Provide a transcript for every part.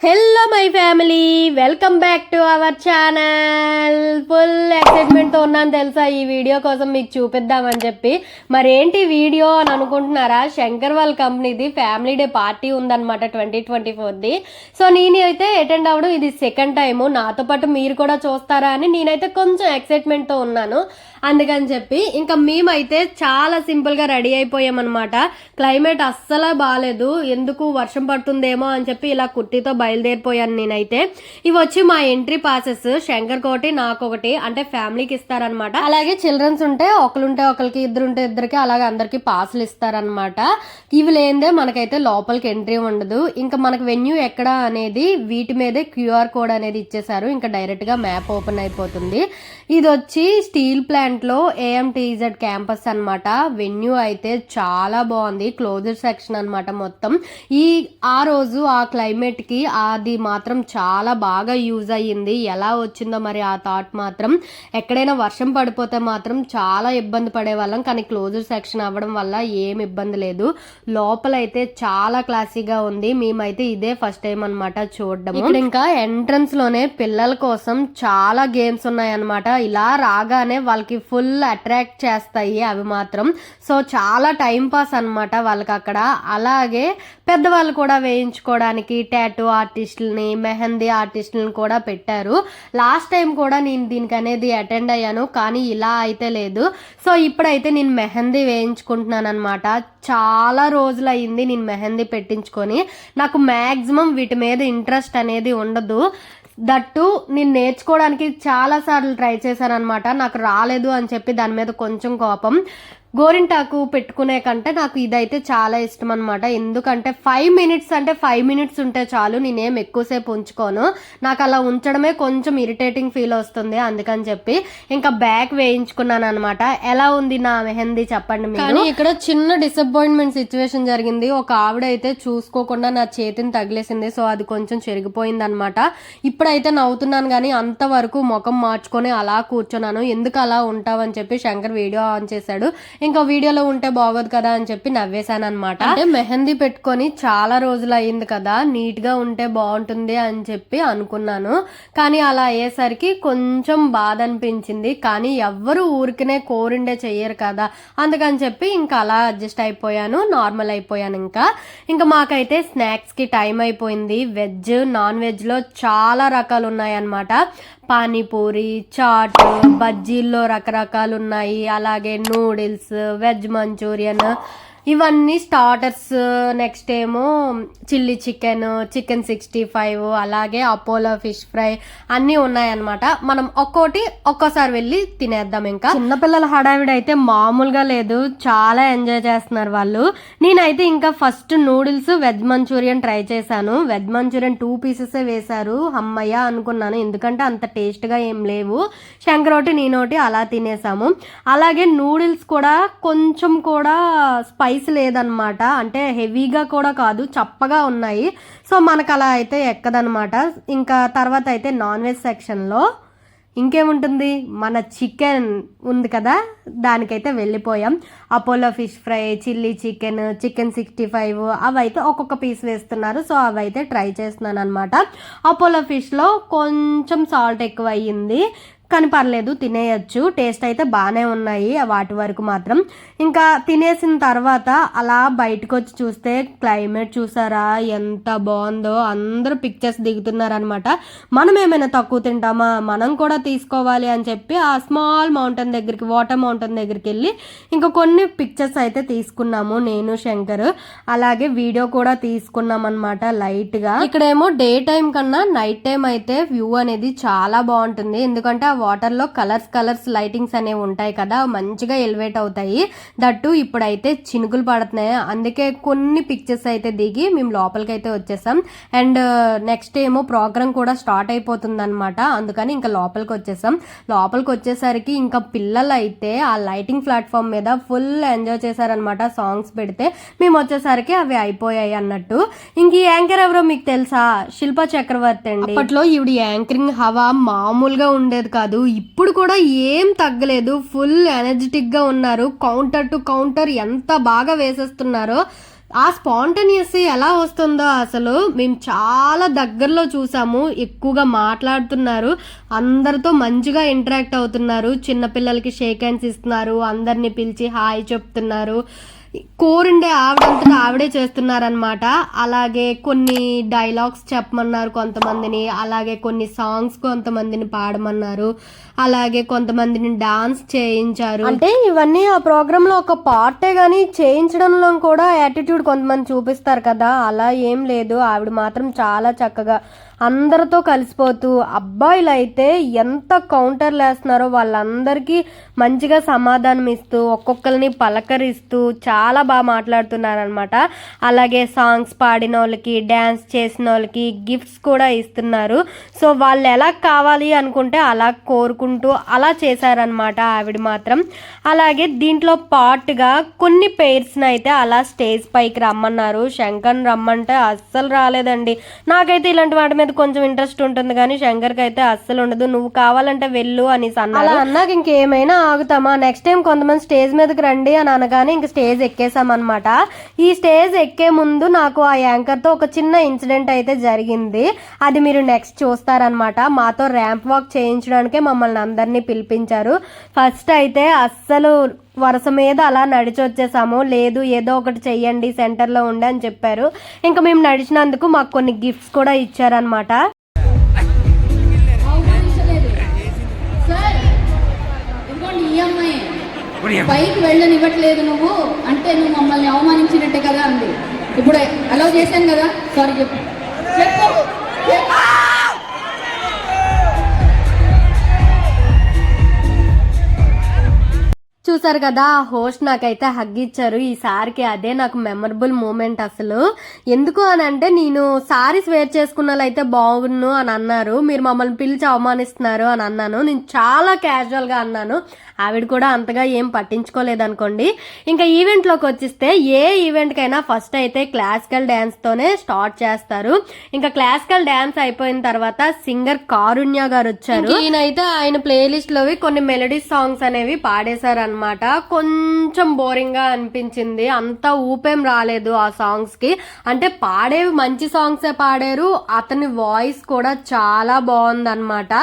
Hello my family, welcome back to our channel. Full ఎక్సైట్మెంట్తో ఉన్నాను తెలుసా ఈ వీడియో కోసం మీకు చూపిద్దామని చెప్పి. మరేంటి వీడియో అని అనుకుంటున్నారా? శంకర్ వాళ్ళ కంపెనీది ఫ్యామిలీ డే పార్టీ ఉందన్నమాట 2024ది. సో నేనైతే అటెండ్ అవ్వడం ఇది సెకండ్ టైము. నాతో పాటు మీరు కూడా చూస్తారా అని నేనైతే కొంచెం ఎక్సైట్మెంట్తో ఉన్నాను. అందుకని చెప్పి ఇంకా మేమైతే చాలా సింపుల్గా రెడీ అయిపోయామన్నమాట. క్లైమేట్ అస్సలు బాగాలేదు, ఎందుకు వర్షం పడుతుందేమో అని చెప్పి ఇలా కుర్తీతో బయలుదేరిపోయాను నేనైతే. ఇవి వచ్చి మా ఎంట్రీ పాసెస్, శంకర్ కోటి నాకు ఒకటి, అంటే ఫ్యామిలీకి ఇస్తారనమాట. అలాగే చిల్డ్రన్స్ ఉంటే ఒకరుంటే ఒకరికి, ఇద్దరుంటే ఇద్దరికి, అలాగే అందరికి పాసులు ఇస్తారనమాట. ఇవి లేదే మనకైతే లోపలికి ఎంట్రీ ఉండదు. ఇంకా మనకు వెన్యూ ఎక్కడ అనేది వీటి మీదే క్యూఆర్ కోడ్ అనేది ఇచ్చేసారు. ఇంకా డైరెక్ట్ గా మ్యాప్ ఓపెన్ అయిపోతుంది. ఇది వచ్చి స్టీల్ ప్లాంట్ లో AMTZ క్యాంపస్ అనమాట. వెన్యూ అయితే చాలా బాగుంది, క్లోజ్డ్ సెక్షన్ అనమాట మొత్తం. ఆ రోజు ఆ క్లైమేట్ కి అది మాత్రం చాలా బాగా యూజ్ అయ్యింది. ఎలా వచ్చిందో మరి ఆ థాట్ మాత్రం. ఎక్కడైనా వర్షం పడిపోతే మాత్రం చాలా ఇబ్బంది పడేవాళ్ళం, కానీ క్లోజ్డ్ సెక్షన్ అవ్వడం వల్ల ఏం ఇబ్బంది లేదు. లోపలైతే చాలా క్లాసీగా ఉంది. మేమైతే ఇదే ఫస్ట్ టైం అనమాట చూడడం. ఇక్కడ ఇంకా ఎంట్రన్స్ లోనే పిల్లల కోసం చాలా గేమ్స్ ఉన్నాయన్నమాట. ఇలా రాగానే వాళ్ళకి ఫుల్ అట్రాక్ట్ చేస్తాయి అవి మాత్రం. సో చాలా టైం పాస్ అనమాట వాళ్ళకి అక్కడ. అలాగే పెద్దవాళ్ళు కూడా వేయించుకోవడానికి టాటూ ఆర్టిస్టులని, మెహందీ ఆర్టిస్టులని కూడా పెట్టారు. లాస్ట్ టైం కూడా నేను దీనికి అనేది అటెండ్ అయ్యాను, కానీ ఇలా అయితే లేదు. సో ఇప్పుడైతే నేను మెహందీ వేయించుకుంటున్నాను అనమాట. చాలా రోజులు అయింది నేను మెహందీ పెట్టించుకొని. నాకు మ్యాక్సిమం వీటి మీద ఇంట్రెస్ట్ అనేది ఉండదు. దట్టు నేను నేర్చుకోవడానికి చాలా సార్లు ట్రై చేశాను అనమాట. నాకు రాలేదు అని చెప్పి దాని మీద కొంచెం కోపం. గోరింటాకు పెట్టుకునే కంటే నాకు ఇదైతే చాలా ఇష్టం అనమాట. ఎందుకంటే 5 మినిట్స్ అంటే 5 మినిట్స్ ఉంటే చాలు, నేనేం ఎక్కువసేపు ఉంచుకోను. నాకు అలా ఉంచడమే కొంచెం ఇరిటేటింగ్ ఫీల్ వస్తుంది. అందుకని చెప్పి ఇంకా బ్యాక్ వేయించుకున్నాను అనమాట. ఎలా ఉంది నా మెహందీ చెప్పండి మీరు. కానీ ఇక్కడ చిన్న డిసప్పాయింట్మెంట్ సిచ్యువేషన్ జరిగింది. ఒక ఆవిడ అయితే చూసుకోకుండా నా చేతిని తగిలేసింది. సో అది కొంచెం చెరిగిపోయింది అనమాట. ఇప్పుడైతే నవ్వుతున్నాను, కానీ అంతవరకు ముఖం మార్చుకొని అలా కూర్చున్నాను. ఎందుకు అలా ఉంటావని చెప్పి శంకర్ వీడియో ఆన్ చేశాడు. ఇంకా వీడియోలో ఉంటే బాగోదు కదా అని చెప్పి నవ్వేశాను అనమాట. అంటే మెహందీ పెట్టుకొని చాలా రోజులు అయింది కదా, నీట్ గా ఉంటే బాగుంటుంది అని చెప్పి అనుకున్నాను. కానీ అలా అయ్యేసరికి కొంచెం బాధ అనిపించింది. కానీ ఎవ్వరు ఊరికనే కోరిండే చెయ్యరు కదా, అందుకని చెప్పి ఇంకా అలా అడ్జస్ట్ అయిపోయాను, నార్మల్ అయిపోయాను. ఇంకా మాకైతే స్నాక్స్ కి టైం అయిపోయింది. వెజ్, నాన్ వెజ్ లో చాలా రకాలు ఉన్నాయన్నమాట. పానీపూరి, చాట్, బజ్జీల్లో రకరకాలు ఉన్నాయి. అలాగే నూడిల్స్, వెజ్ మంచూరియన్, ఇవన్నీ స్టార్టర్స్. నెక్స్ట్ ఏమో చిల్లీ చికెన్, చికెన్ 65, అలాగే అపోలో ఫిష్ ఫ్రై అన్నీ ఉన్నాయన్నమాట. మనం ఒక్కోసారి వెళ్ళి తినేద్దాం. ఇంకా చిన్నపిల్లల హడావిడి అయితే మామూలుగా లేదు, చాలా ఎంజాయ్ చేస్తున్నారు వాళ్ళు. నేనైతే ఇంకా first noodles, veg Manchurian try చేశాను. వెజ్ మంచూరియన్ 2 పీసెస్ వేశారు. అమ్మయ్య అనుకున్నాను, ఎందుకంటే అంత టేస్ట్గా ఏం లేవు. శంకరోటి నేనోటి అలా తినేసాము. అలాగే నూడిల్స్ కూడా కొంచెం కూడా స్పైస్ లేదనమాట, అంటే హెవీగా కూడా కాదు, చప్పగా ఉన్నాయి. సో మనకు అలా అయితే ఎక్కదనమాట. ఇంకా తర్వాత అయితే నాన్ వెజ్ సెక్షన్లో ఇంకేముంటుంది, మన చికెన్ ఉంది కదా, దానికైతే వెళ్ళిపోయాం. Apollo fish fry, chilli chicken, chicken 65 అవైతే ఒక్కొక్క పీస్ వేస్తున్నారు. సో అవైతే ట్రై చేస్తున్నాను అనమాట. అపోలో ఫిష్లో కొంచెం సాల్ట్ ఎక్కువ అయ్యింది, కానీ పర్లేదు, తినేయచ్చు. టేస్ట్ అయితే బాగానే ఉన్నాయి వాటి వరకు మాత్రం. ఇంకా తినేసిన తర్వాత అలా బయటకు వచ్చి చూస్తే క్లైమేట్ చూసారా ఎంత బాగుందో. అందరూ పిక్చర్స్ దిగుతున్నారనమాట. మనం ఏమైనా తక్కువ తింటామా, మనం కూడా తీసుకోవాలి అని చెప్పి ఆ స్మాల్ మౌంటైన్ దగ్గరికి, వాటర్ మౌంటైన్ దగ్గరికి వెళ్ళి ఇంకా కొన్ని పిక్చర్స్ అయితే తీసుకున్నాము నేను, శంకర్. అలాగే వీడియో కూడా తీసుకున్నాం అనమాట లైట్గా. ఇక్కడేమో డే టైం కన్నా నైట్ టైం అయితే వ్యూ అనేది చాలా బాగుంటుంది. ఎందుకంటే వాటర్ లో కలర్స్ లైటింగ్స్ అనేవి ఉంటాయి కదా, మంచిగా ఎలివేట్ అవుతాయి. దట్టు ఇప్పుడైతే చినుకులు పడుతున్నాయి, అందుకే కొన్ని పిక్చర్స్ అయితే దిగి మేము లోపలికి అయితే వచ్చేసాం. అండ్ నెక్స్ట్ ఏమో ప్రోగ్రామ్ కూడా స్టార్ట్ అయిపోతుంది అనమాట, అందుకని ఇంకా లోపలికి వచ్చేసాం. లోపలికి వచ్చేసరికి ఇంకా పిల్లలు అయితే ఆ లైటింగ్ ప్లాట్ఫామ్ మీద ఫుల్ ఎంజాయ్ చేశారనమాట. సాంగ్స్ పెడితే మేము వచ్చేసరికి అవి అయిపోయాయి అన్నట్టు. ఇంక ఈ యాంకర్ ఎవరో మీకు తెలుసా? శిల్పా చక్రవర్తి అండి. అప్పట్లో ఈవిడ యాంకరింగ్ హవా మామూలుగా ఉండేది కాదు, ఇప్పుడు కూడా ఏం తగ్గలేదు. ఫుల్ ఎనర్జెటిక్ గా ఉన్నారు. కౌంటర్ టు కౌంటర్ ఎంత బాగా వేసేస్తున్నారో. ఆ స్పాంటేనియస్ ఎలా వస్తుందో అసలు మేము చాలా దగ్గరలో చూసాము. ఎక్కువగా మాట్లాడుతున్నారు, అందరితో మంచిగా ఇంటరాక్ట్ అవుతున్నారు, చిన్నపిల్లలకి షేక్ హ్యాండ్స్ ఇస్తున్నారు, అందరినీ పిలిచి హాయ్ చెప్తున్నారు. కోరుండే ఆవిడంతటా ఆవిడే చేస్తున్నారనమాట. అలాగే కొన్ని డైలాగ్స్ చెప్పమన్నారు కొంతమందిని, అలాగే కొన్ని సాంగ్స్ కొంతమందిని పాడమన్నారు, అలాగే కొంతమందిని డాన్స్ చేయించారు. అంటే ఇవన్నీ ఆ ప్రోగ్రామ్ లో ఒక పార్టే గానీ చేయించడంలో కూడా యాటిట్యూడ్ కొంతమంది చూపిస్తారు కదా, అలా ఏం లేదు. ఆవిడ మాత్రం చాలా చక్కగా అందరితో కలిసిపోతూ, అబ్బాయిలు అయితే ఎంత కౌంటర్లు వేస్తున్నారో వాళ్ళందరికీ మంచిగా సమాధానం ఇస్తూ, ఒక్కొక్కరిని పలకరిస్తూ చాలా బాగా మాట్లాడుతున్నారనమాట. అలాగే సాంగ్స్ పాడిన వాళ్ళకి, డ్యాన్స్ చేసిన వాళ్ళకి గిఫ్ట్స్ కూడా ఇస్తున్నారు. సో వాళ్ళు ఎలా కావాలి అనుకుంటే అలా కోరుకుంటూ అలా చేశారనమాట ఆవిడ మాత్రం. అలాగే దీంట్లో పార్ట్గా కొన్ని పేర్స్ని అయితే అలా స్టేజ్ పైకి రమ్మన్నారు. శంకర్ని రమ్మంటే అస్సలు రాలేదండి. నాకైతే ఇలాంటి వాటి మీద కొంచెం ఇంట్రెస్ట్ ఉంటుంది కానీ శంకర్కి అయితే అస్సలు ఉండదు. నువ్వు కావాలంటే వెళ్ళు అనేసి అన్నారు. అలా అన్నాక ఇంకేమైనా ఆగుతామా, నెక్స్ట్ టైం కొంతమంది స్టేజ్ మీదకి రండి అని అనగానే ఇంక స్టేజ్ ఎక్కేసామన్నమాట. ఈ స్టేజ్ ఎక్కే ముందు నాకు ఆ యాంకర్తో ఒక చిన్న ఇన్సిడెంట్ అయితే జరిగింది. అది మీరు నెక్స్ట్ చూస్తారనమాట. మాతో ర్యాంప్ వాక్ చేయించడానికే మమ్మల్ని అందరినీ పిలిపించారు. ఫస్ట్ అయితే అస్సలు వరుస మీద అలా నడిచి వచ్చేసాము. లేదు ఏదో ఒకటి చెయ్యండి సెంటర్లో ఉండి అని చెప్పారు. ఇంకా మేము నడిచినందుకు మాకు కొన్ని గిఫ్ట్స్ కూడా ఇచ్చారనమాట. పైకి వెళ్ళనివ్వట్లేదు నువ్వు అంటే నువ్వు మమ్మల్ని అవమానించినట్టే కదా అంది. ఇప్పుడు అలౌ చేశాను కదా, సారీ చెప్పు. చూసారు కదా, హోస్ట్ నాకైతే హగ్ ఇచ్చారు ఈసారికి. అదే నాకు మెమరబుల్ మూమెంట్ అసలు. ఎందుకు అని అంటే, నేను సారీస్ వేర్ చేసుకున్న అయితే బాగున్ను అని అన్నారు, మీరు మమ్మల్ని పిలిచి అవమానిస్తున్నారు అని అన్నాను. నేను చాలా క్యాజువల్గా అన్నాను. ఆవిడ కూడా అంతగా ఏం పట్టించుకోలేదు అనుకోండి. ఇంకా ఈవెంట్లోకి వచ్చేస్తే ఏ ఈవెంట్కైనా ఫస్ట్ అయితే క్లాసికల్ డ్యాన్స్తోనే స్టార్ట్ చేస్తారు. ఇంకా క్లాసికల్ డ్యాన్స్ అయిపోయిన తర్వాత సింగర్ కారుణ్య గారు వచ్చారు. ఈయనైతే ఆయన ప్లేలిస్ట్ లోవి కొన్ని మెలడీ సాంగ్స్ అనేవి పాడేశారు అనమాట. కొంచెం బోరింగ్ గా అనిపించింది, అంత ఊపేం రాలేదు ఆ సాంగ్స్ కి. అంటే పాడేవి మంచి సాంగ్సే పాడారు, అతని వాయిస్ కూడా చాలా బాగుంది అనమాట.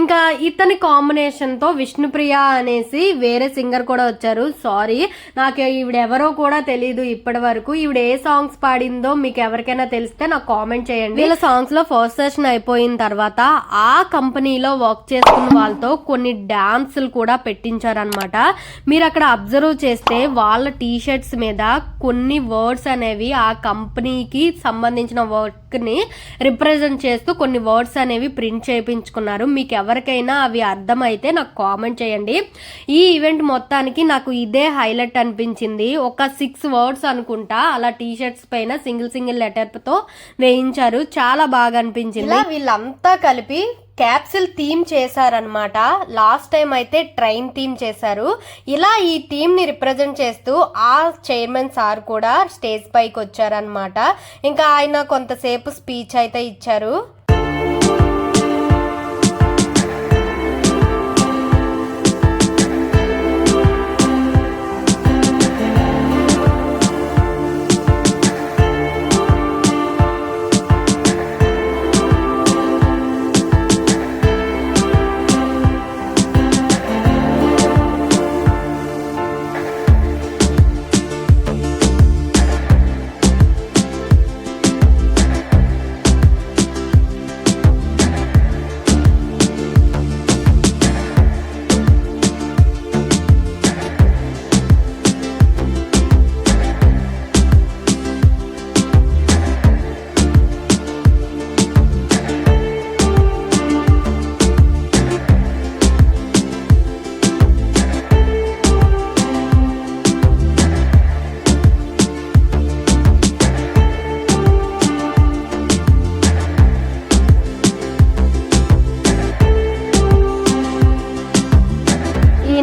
ఇంకా ఇతని కాంబినేషన్ తో విష్ణుప్రియ అనేసి వేరే సింగర్ కూడా వచ్చారు. సారీ, నాకు ఈవిడెవరో కూడా తెలీదు ఇప్పటి వరకు. ఈవిడ ఏ సాంగ్స్ పాడిందో మీకు ఎవరికైనా తెలిస్తే నాకు కామెంట్ చేయండి. వీళ్ళ సాంగ్స్ లో ఫస్ట్ సెషన్ అయిపోయిన తర్వాత ఆ కంపెనీలో వర్క్ చేస్తున్న వాళ్ళతో కొన్ని డాన్సులు కూడా పెట్టించారనమాట. మీరు అక్కడ అబ్జర్వ్ చేస్తే వాళ్ళ టీ షర్ట్స్ మీద కొన్ని వర్డ్స్ అనేవి ఆ కంపెనీకి సంబంధించిన వర్క్ ని రిప్రజెంట్ చేస్తూ కొన్ని వర్డ్స్ అనేవి ప్రింట్ చేయించుకున్నారు. మీకు ఎవరికైనా అవి అర్థమైతే నాకు కామెంట్ చేయండి. ఈ ఈవెంట్ మొత్తానికి నాకు ఇదే హైలైట్ అనిపించింది. ఒక 6 వర్డ్స్ అనుకుంటా అలా టీ షర్ట్స్ పైన సింగిల్ లెటర్ తో వేయించారు. చాలా బాగా అనిపించింది. వీళ్ళంతా కలిపి క్యాప్సిల్ థీమ్ చేశారనమాట. లాస్ట్ టైం అయితే ట్రైన్ థీమ్ చేశారు. ఇలా ఈ థీమ్ ని రిప్రజెంట్ చేస్తూ ఆ చైర్మన్ సార్ కూడా స్టేజ్ పైకి వచ్చారనమాట. ఇంకా ఆయన కొంతసేపు స్పీచ్ అయితే ఇచ్చారు.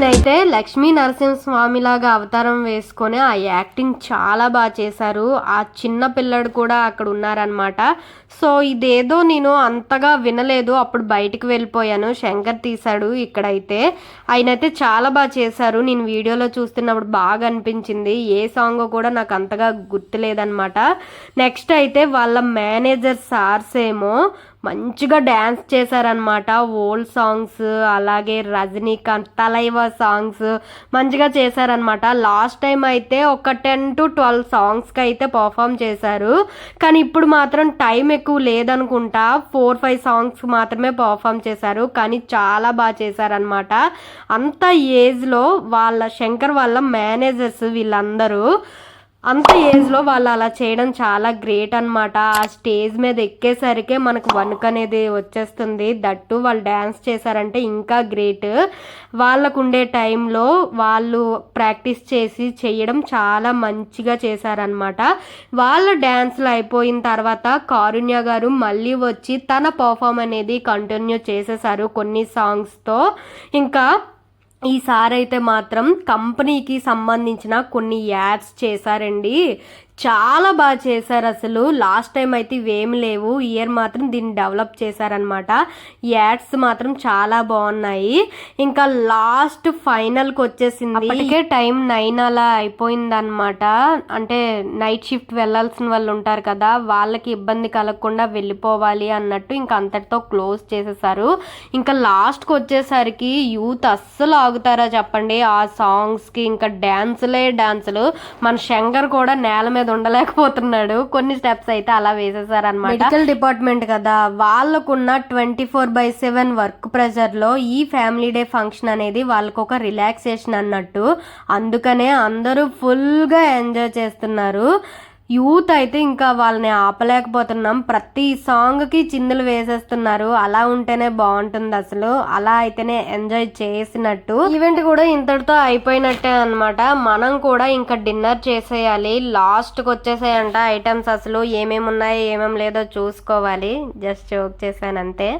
ఈయనైతే లక్ష్మీ నరసింహస్వామి లాగా అవతారం వేసుకొని ఆ యాక్టింగ్ చాలా బాగా చేశారు. ఆ చిన్న పిల్లడు కూడా అక్కడ ఉన్నారనమాట. సో ఇదేదో నేను అంతగా వినలేదు, అప్పుడు బయటికి వెళ్ళిపోయాను. శంకర్ తీశాడు ఇక్కడైతే. ఆయనైతే చాలా బాగా చేశారు. నేను వీడియోలో చూస్తున్నప్పుడు బాగా అనిపించింది. ఏ సాంగ్ కూడా నాకు అంతగా గుర్తులేదనమాట. నెక్స్ట్ అయితే వాళ్ళ మేనేజర్ సార్స్ ఏమో మంచిగా డ్యాన్స్ చేశారనమాట. ఓల్డ్ సాంగ్స్ అలాగే రజనీకాంత్ తలైవా సాంగ్స్ మంచిగా చేశారనమాట. లాస్ట్ టైం అయితే ఒక 10 to 12 సాంగ్స్కి అయితే పర్ఫామ్ చేశారు. కానీ ఇప్పుడు మాత్రం టైం ఎక్కువ లేదనుకుంటా, 4-5 సాంగ్స్ మాత్రమే పర్ఫామ్ చేశారు. కానీ చాలా బాగా చేశారనమాట. అంత ఏజ్లో వాళ్ళ శంకర్ వాళ్ళ మేనేజర్స్ వీళ్ళందరూ అంత ఏజ్లో వాళ్ళు అలా చేయడం చాలా గ్రేట్ అనమాట. ఆ స్టేజ్ మీద ఎక్కేసరికే మనకు వణుకు అనేది వచ్చేస్తుంది. దట్టు వాళ్ళు డ్యాన్స్ చేశారంటే ఇంకా గ్రేట్. వాళ్ళకు ఉండే టైంలో వాళ్ళు ప్రాక్టీస్ చేసి చేయడం చాలా మంచిగా చేశారనమాట. వాళ్ళ డ్యాన్స్లు అయిపోయిన తర్వాత కారుణ్య గారు మళ్ళీ వచ్చి తన పర్ఫామ్ అనేది కంటిన్యూ చేసేసారు కొన్ని సాంగ్స్తో. ఇంకా ఈసారి అయితే మాత్రం కంపెనీకి సంబంధించిన కొన్ని యాడ్స్ చేశారండి. చాలా బాగా చేశారు అసలు. లాస్ట్ టైం అయితే ఇవేమి లేవు, ఇయర్ మాత్రం దీన్ని డెవలప్ చేశారనమాట. యాడ్స్ మాత్రం చాలా బాగున్నాయి. ఇంకా లాస్ట్ ఫైనల్కి వచ్చేసింది. అప్పటికే టైం 9 అలా అయిపోయిందనమాట. అంటే నైట్ షిఫ్ట్ వెళ్ళాల్సిన వాళ్ళు ఉంటారు కదా, వాళ్ళకి ఇబ్బంది కలగకుండా వెళ్ళిపోవాలి అన్నట్టు ఇంకా అంతటితో క్లోజ్ చేసేసారు. ఇంకా లాస్ట్కి వచ్చేసరికి యూత్ అస్సలు ఆగుతారా చెప్పండి ఆ సాంగ్స్కి. ఇంకా డ్యాన్సులు. మన శంకర్ కూడా నేల మీద ఉండలేకపోతున్నాడు. కొన్ని స్టెప్స్ అయితే అలా వేసేసారనమాట. మెడికల్ డిపార్ట్మెంట్ కదా, వాళ్ళకున్న 24/7 వర్క్ ప్రెషర్ లో ఈ ఫ్యామిలీ డే ఫంక్షన్ అనేది వాళ్ళకు ఒక రిలాక్సేషన్ అన్నట్టు. అందుకనే అందరూ ఫుల్ గా ఎంజాయ్ చేస్తున్నారు. యూత్ అయితే ఇంకా వాళ్ళని ఆపలేకపోతున్నాం. ప్రతి సాంగ్ కి చిందులు వేసేస్తున్నారు. అలా ఉంటేనే బాగుంటుంది అసలు. అలా అయితేనే ఎంజాయ్ చేసినట్టు. ఈవెంట్ కూడా ఇంతటితో అయిపోయినట్టే అనమాట. మనం కూడా ఇంకా డిన్నర్ చేసేయాలి. లాస్ట్కి వచ్చేసాయంట ఐటమ్స్. అసలు ఏమేమి ఉన్నాయో ఏమేమి లేదో చూసుకోవాలి. జస్ట్ జోక్ చేశాను అంతే.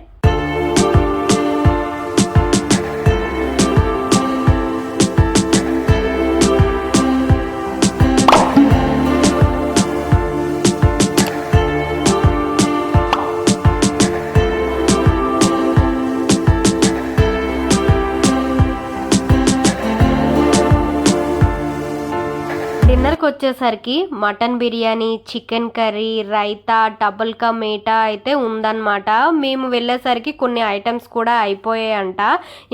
డిన్నర్కి వచ్చేసరికి mutton biryani, chicken curry, raita, double ka meetha అయితే ఉందన్నమాట. మేము వెళ్ళేసరికి కొన్ని ఐటమ్స్ కూడా అయిపోయాయంట.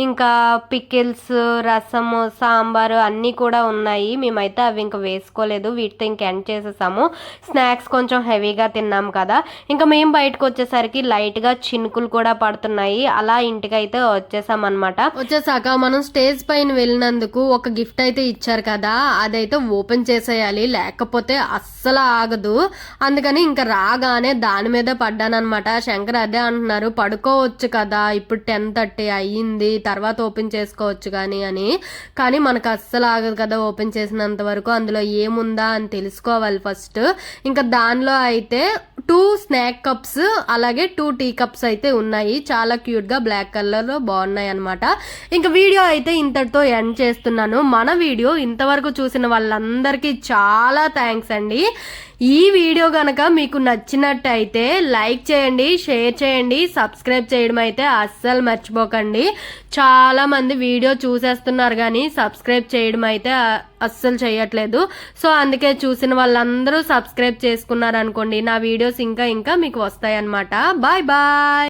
ఇంకా పికిల్స్, రసము, సాంబారు అన్నీ కూడా ఉన్నాయి. మేమైతే అవి ఇంకా వేసుకోలేదు, వీటితో ఇంక ఎండ్ చేసేసాము. స్నాక్స్ కొంచెం హెవీగా తిన్నాం కదా. ఇంకా మేము బయటకు వచ్చేసరికి లైట్గా చినుకులు కూడా పడుతున్నాయి. అలా ఇంటికైతే వచ్చేసామన్నమాట. వచ్చేసాక మనం స్టేజ్ పైన వెళ్ళినందుకు ఒక గిఫ్ట్ అయితే ఇచ్చారు కదా, అదైతే ఓపెన్ చేసేయాలి, లేకపోతే అస్సలు ఆగదు. అందుకని ఇంకా రాగానే దాని మీద పడ్డానమాట. శంకర్ అదే అంటున్నారు, పడుకోవచ్చు కదా, ఇప్పుడు 10:30 అయ్యింది, తర్వాత ఓపెన్ చేసుకోవచ్చు కానీ మనకు అస్సలు ఆగదు కదా ఓపెన్ చేసినంత వరకు. అందులో ఏముందా అని తెలుసుకోవాలి ఫస్ట్. ఇంకా దానిలో అయితే 2 స్నాక్ కప్స్ అలాగే 2 టీ కప్స్ అయితే ఉన్నాయి. చాలా క్యూట్ గా బ్లాక్ కలర్ లో బాగున్నాయి అనమాట. ఇంకా వీడియో అయితే ఇంతటితో ఎండ్ చేస్తున్నాను. మన వీడియో ఇంతవరకు చూసిన వాళ్ళందరికీ చాలా థ్యాంక్స్ అండి. ఈ వీడియో గనక మీకు నచ్చినట్టయితే లైక్ చేయండి, షేర్ చేయండి, సబ్స్క్రైబ్ చేయడం అయితే అస్సలు మర్చిపోకండి. చాలా మంది వీడియో చూసేస్తున్నారు కానీ సబ్స్క్రైబ్ చేయడం అయితే అస్సలు చేయట్లేదు. సో అందుకే చూసిన వాళ్ళందరూ సబ్స్క్రైబ్ చేసుకున్నారు అనుకోండి, నా వీడియోస్ ఇంకా మీకు వస్తాయి అన్నమాట. Bye bye.